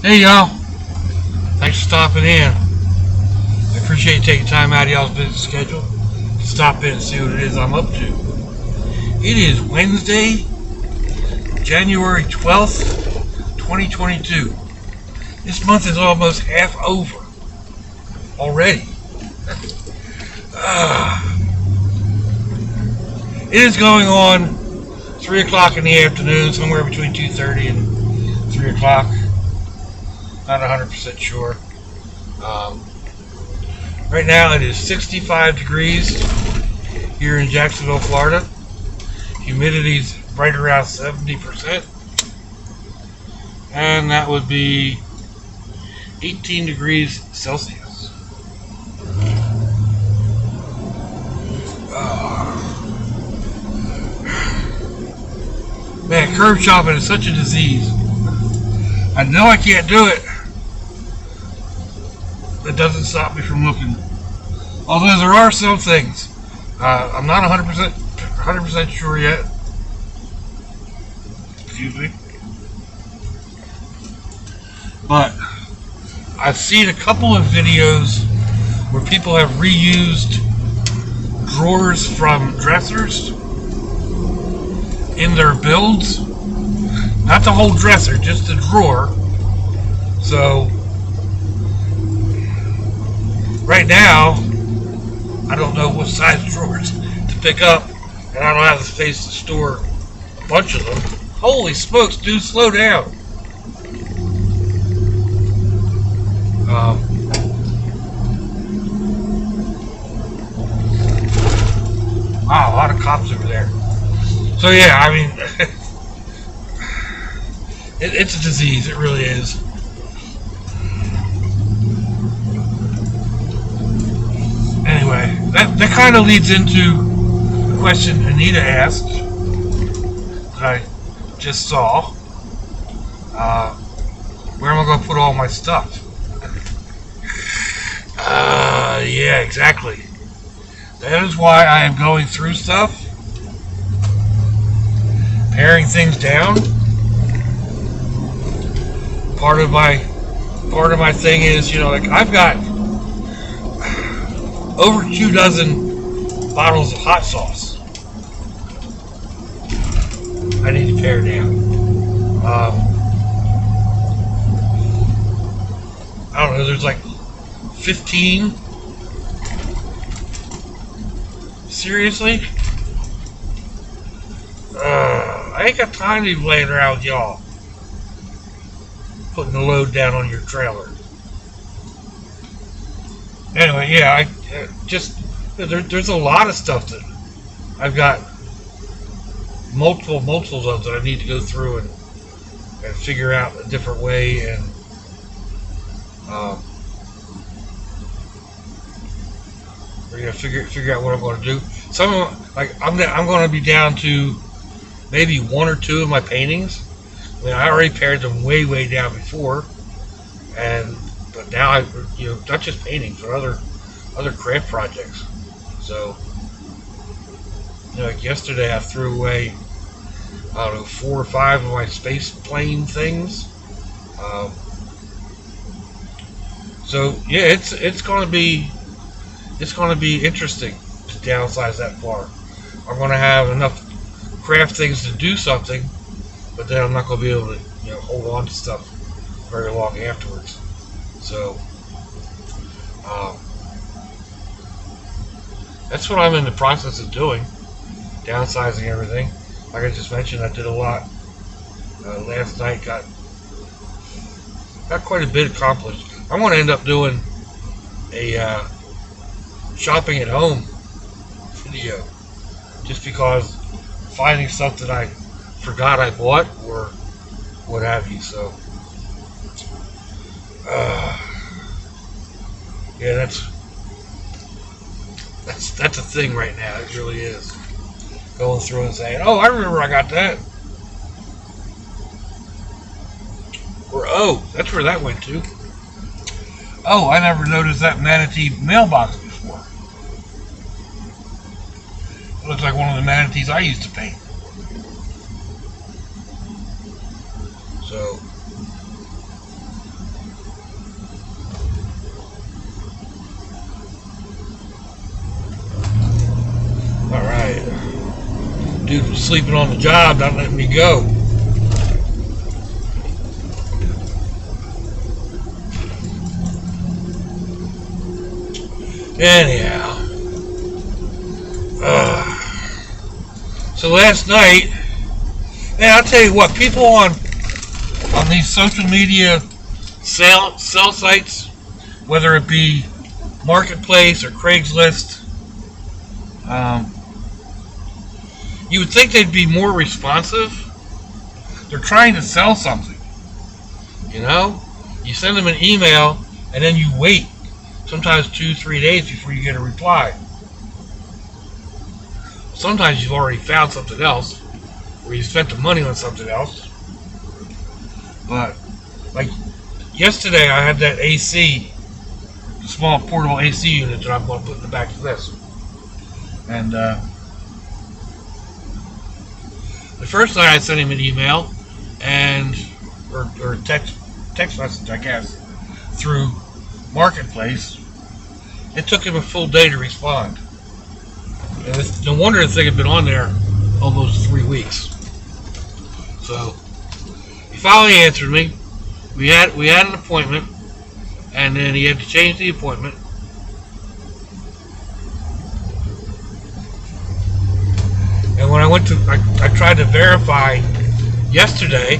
Hey y'all, thanks for stopping in. I appreciate you taking time out of y'all's busy schedule to stop in and see what it is I'm up to. It is Wednesday, January 12th, 2022. This month is almost half over already. It is going on 3 o'clock in the afternoon, somewhere between 2:30 and 3 o'clock. Not 100% sure. Right now it is 65 degrees here in Jacksonville, Florida. Humidity's right around 70%. And that would be 18 degrees Celsius. Man, curb shopping is such a disease. I know I can't do it. It doesn't stop me from looking. Although there are some things. I'm not 100% sure yet. Excuse me. But I've seen a couple of videos where people have reused drawers from dressers in their builds. Not the whole dresser, just the drawer. So right now, I don't know what size drawers to pick up, and I don't have the space to store a bunch of them. Holy smokes, dude, slow down. Wow, a lot of cops over there. So yeah, I mean, it's a disease, it really is. Anyway, that kind of leads into the question Anita asked that I just saw. Where am I going to put all my stuff? Yeah, exactly. That is why I am going through stuff, paring things down. Part of my thing is, like I've got over 2 dozen bottles of hot sauce I need to pare down. I don't know, there's like 15. Seriously? I ain't got time to be laying around with y'all putting the load down on your trailer. Anyway, yeah, there's a lot of stuff that I've got multiples of that I need to go through and figure out a different way and we're gonna figure out what I'm going to do. Some of them, like I'm going to be down to maybe 1 or 2 of my paintings. I mean, I already pared them way down before, but now I, not just paintings, but other craft projects. So, like yesterday, I threw away, I don't know, 4 or 5 of my space plane things. So yeah, it's going to be interesting to downsize that far. I'm going to have enough craft things to do something, but then I'm not going to be able to hold on to stuff very long afterwards. So that's what I'm in the process of doing, downsizing everything. Like I just mentioned, I did a lot last night. Got quite a bit accomplished. I'm going to end up doing a shopping at home video, just because finding stuff that I forgot I bought or what have you. So yeah, that's a thing right now. It really is. Going through and saying, oh, I remember I got that, or oh, that's where that went to. Oh, I never noticed that manatee mailbox before. It looks like one of the manatees I used to paint. So, Dude was sleeping on the job, not letting me go. Anyhow, so last night, man, I'll tell you what, people on these social media sell sites, whether it be Marketplace or Craigslist, you would think they'd be more responsive. They're trying to sell something, you know? You send them an email and then you wait sometimes 2-3 days before you get a reply. Sometimes you've already found something else, or you spent the money on something else. But like yesterday, I had that AC, the small portable AC unit that I'm going to put in the back of this. And the first night I sent him an email and or text message, I guess, through Marketplace. It took him a full day to respond. And it's no wonder the thing had been on there almost 3 weeks. So he finally answered me. We had an appointment, and then he had to change the appointment. And when I went to, I tried to verify yesterday,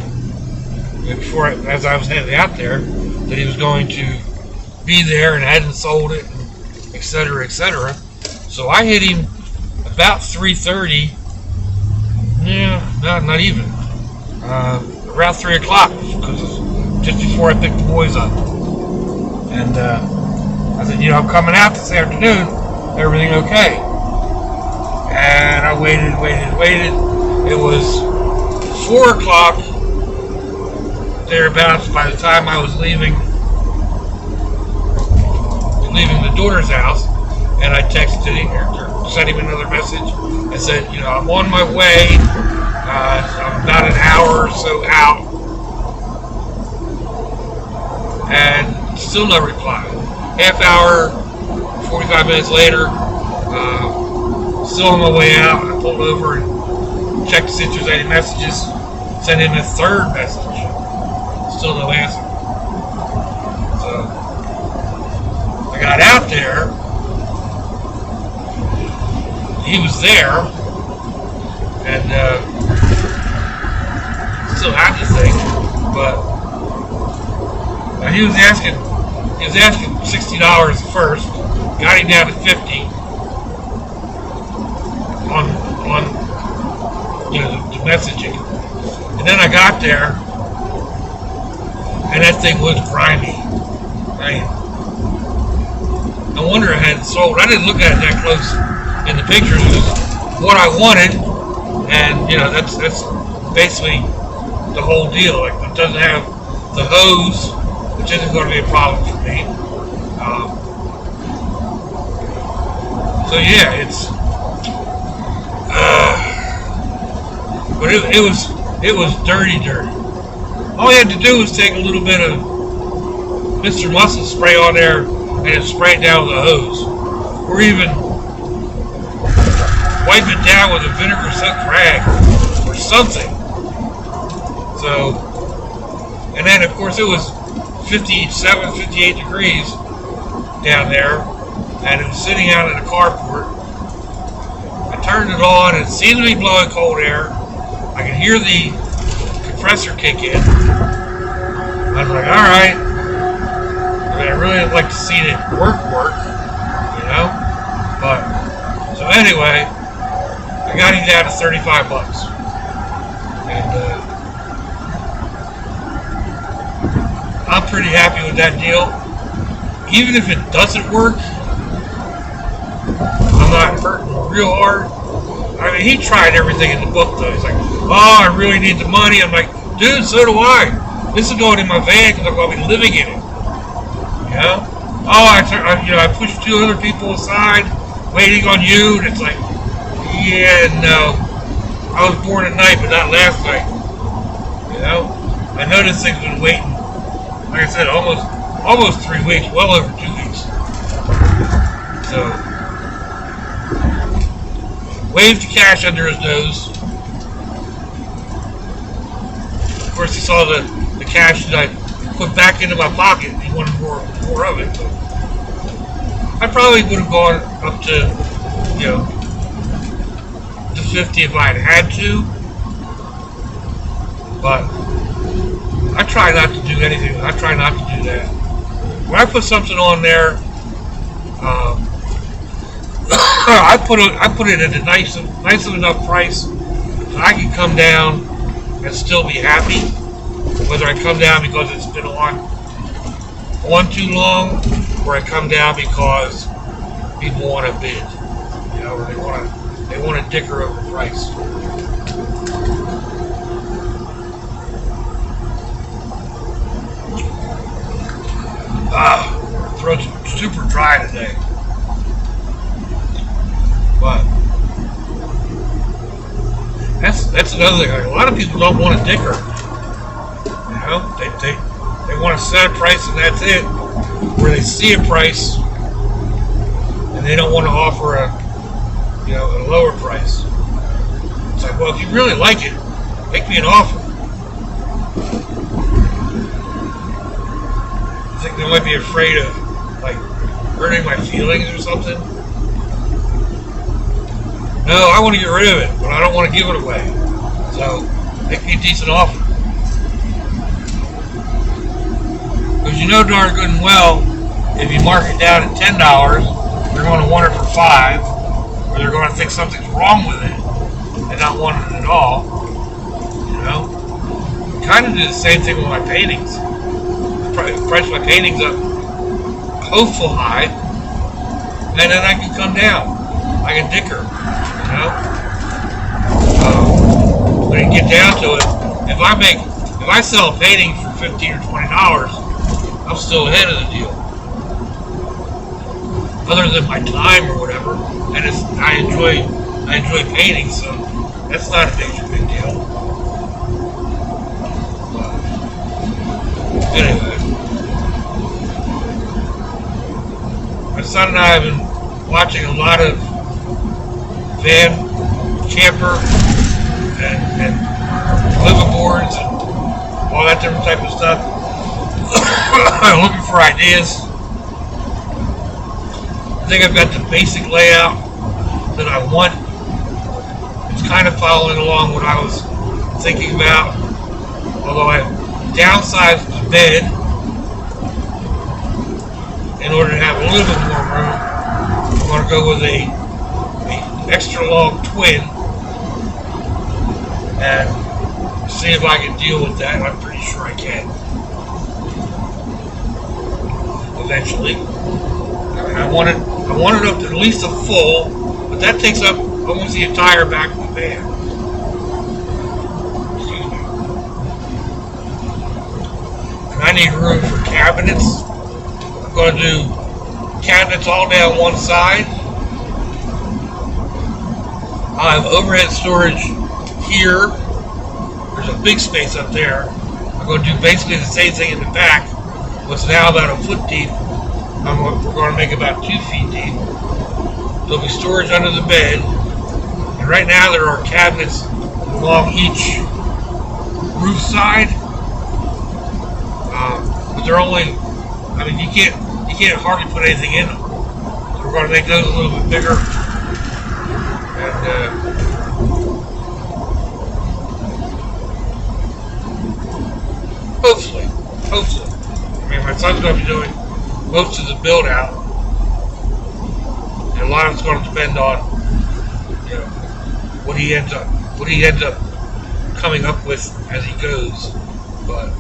as I was heading out there, that he was going to be there and hadn't sold it, etc., etc. So I hit him about 3:30. Yeah, not even. Around 3 o'clock, because just before I picked the boys up. And I said, I'm coming out this afternoon. Everything okay? And I waited. It was 4 o'clock, thereabouts, by the time I was leaving the daughter's house, and I texted him, or sent him another message, and said, I'm on my way. I'm about an hour or so out, and still no reply. Half hour, 45 minutes later, still on my way out. I pulled over and checked to see if there's any messages. Sent him a third message. Still no answer. So I got out there. He was there, and still had the thing, but he was asking $60 first. Got him down to $50 on the messaging, and then I got there, and that thing was grimy. Right? No wonder it hadn't sold. I didn't look at it that close in the pictures. It was what I wanted, and that's basically the whole deal. Like, it doesn't have the hose, which isn't going to be a problem for me. So yeah, it's but it was dirty. All you had to do was take a little bit of Mr. Muscle spray on there and spray it down with a hose, or even wipe it down with a vinegar-soaked rag or something. So, and then of course it was 57, 58 degrees down there, and it was sitting out in the carport. I turned it on, and it seemed to be blowing cold air. I could hear the compressor kick in. I was like, alright. I mean, I really would like to see it work, but, so anyway, I got him down to $35. And, I'm pretty happy with that deal. Even if it doesn't work, I'm not hurting real hard. I mean, he tried everything in the book, though. He's like, I really need the money. I'm like, dude, so do I. This is going in my van because I'm going to be living in it. I pushed 2 other people aside, waiting on you, and it's like, yeah, no. I was born at night, but not last night. I know this thing's been waiting, like I said, almost 3 weeks, well over 2 weeks. So, waved the cash under his nose, course, he saw the cash that I put back into my pocket. He wanted more of it. But I probably would have gone up to, to 50 if I had to. But I try not to do anything. I try not to do that. When I put something on there, I put it at a nice enough price so I can come down and still be happy. Whether I come down because it's been on too long, or I come down because people want to bid, or they want to dicker over the price. Throat's super dry today. But that's another thing. A lot of people don't want to dicker. They want to set a price and that's it. Where they see a price and they don't want to offer a lower price. It's like, well, if you really like it, make me an offer. I think they might be afraid of hurting my feelings or something. No, I want to get rid of it, but I don't want to give it away. So, make me a decent offer. Because you know darn good and well, if you mark it down at $10, they're going to want it for $5, or they're going to think something's wrong with it and not want it at all. Kind of do the same thing with my paintings. Price my paintings up hopeful high, and then I can come down. I can dicker. When it get down to it, if I sell a painting for $15 or $20, I'm still ahead of the deal. Other than my time or whatever, and I enjoy painting, so that's not a big deal. Anyway, my son and I have been watching a lot of van, camper, and liveaboards and all that different type of stuff. I'm looking for ideas. I think I've got the basic layout that I want. It's kind of following along what I was thinking about, although I downsized the bed in order to have a little bit more room. I'm going to go with a extra long twin and see if I can deal with that. I'm pretty sure I can eventually. I want it up to at least a full, but that takes up almost the entire back of the van. Excuse me. And I need room for cabinets. I'm going to do cabinets all down one side. I have overhead storage here. There's a big space up there. I'm going to do basically the same thing in the back. What's now about a foot deep, we're going to make about 2 feet deep. There'll be storage under the bed. And right now there are cabinets along each roof side. But they're only, you can't hardly put anything in them. So we're going to make those a little bit bigger. And hopefully, my son's going to be doing most of the build out, and a lot of it's going to depend on what he ends up coming up with as he goes. But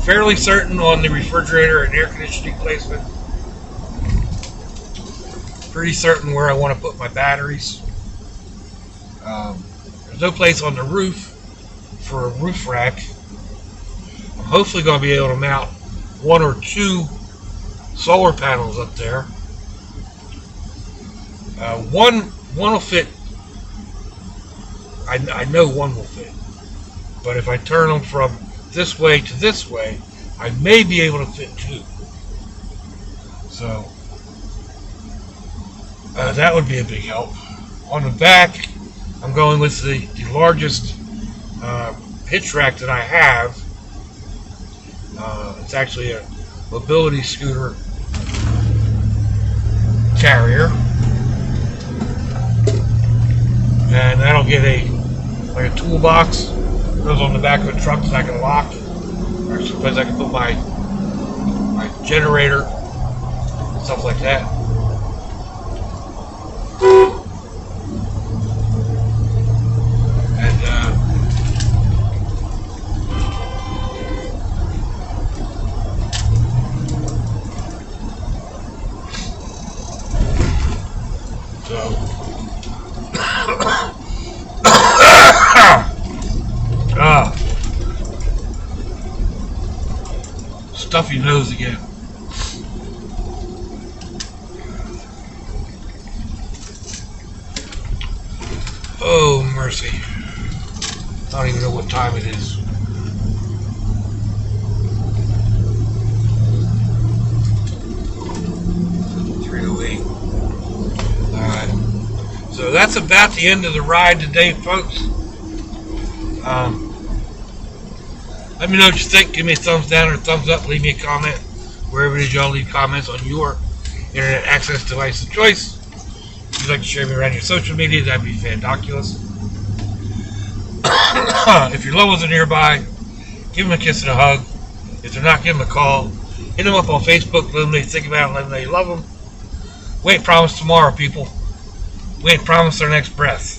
fairly certain on the refrigerator and air conditioning placement. Pretty certain where I want to put my batteries. There's no place on the roof for a roof rack. I'm hopefully going to be able to mount 1 or 2 solar panels up there. One will fit. I know one will fit. But if I turn them from this way to this way, I may be able to fit 2. So that would be a big help. On the back, I'm going with the largest hitch rack that I have. It's actually a mobility scooter carrier, and that'll get a toolbox. Goes on the back of a truck that I can lock. Or I suppose I can put my generator, stuff like that. And stuffy nose again. Oh, mercy. I don't even know what time it is. Alright. So that's about the end of the ride today, folks. Let me know what you think. Give me a thumbs down or a thumbs up. Leave me a comment wherever it is y'all leave comments on your internet access device of choice. If you'd like to share me around your social media, that'd be fandoculous. If your loved ones are nearby, give them a kiss and a hug. If they're not, give them a call. Hit them up on Facebook. Let them know you think about it. Let them know you love them. We ain't promised tomorrow, people. We ain't promised our next breath.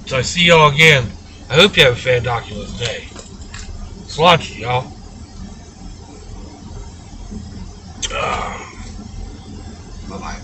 So I see y'all again. I hope you have a fandoculous day. Sláinte, y'all. Bye-bye.